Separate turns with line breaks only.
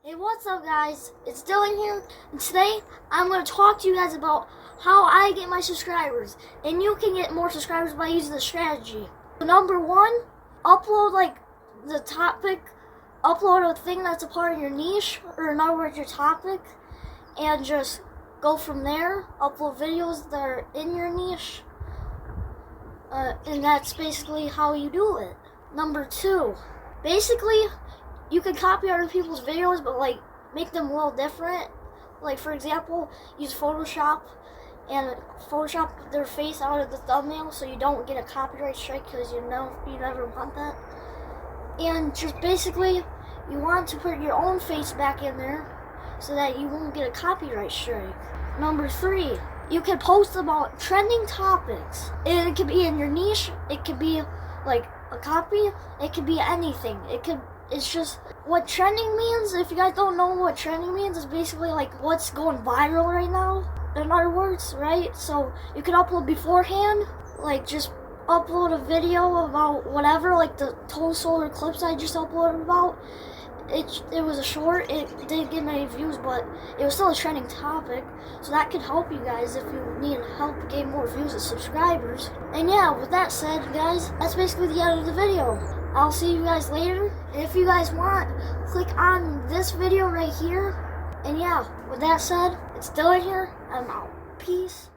Hey, what's up guys? It's Dylan here, and today I'm going to talk to you guys about how I get my subscribers. And you can get more subscribers by using the strategy. Number one, upload the topic, upload a thing that's a part of your niche, or in other words your topic, and just go from there. Upload videos that are in your niche, and that's basically how you do it. Number two, basically you can copy other people's videos, but make them a little different. Like for example, use Photoshop and Photoshop their face out of the thumbnail, so you don't get a copyright strike, because you never want that. And just basically, you want to put your own face back in there so that you won't get a copyright strike. Number three, you can post about trending topics, and it could be in your niche. It could be like a copy. It could be anything. It's just what trending means. If you guys don't know what trending means, it's basically like what's going viral right now, in other words, right? So you can upload beforehand, just upload a video about whatever, like the total solar eclipse I just uploaded about. It was a short, it didn't get many views, but it was still a trending topic, so that could help you guys if you need help getting more views and subscribers. And yeah, with that said, guys, that's basically the end of the video. I'll see you guys later, and if you guys want, click on this video right here. And yeah, with that said, it's Dylan here. I'm out. Peace.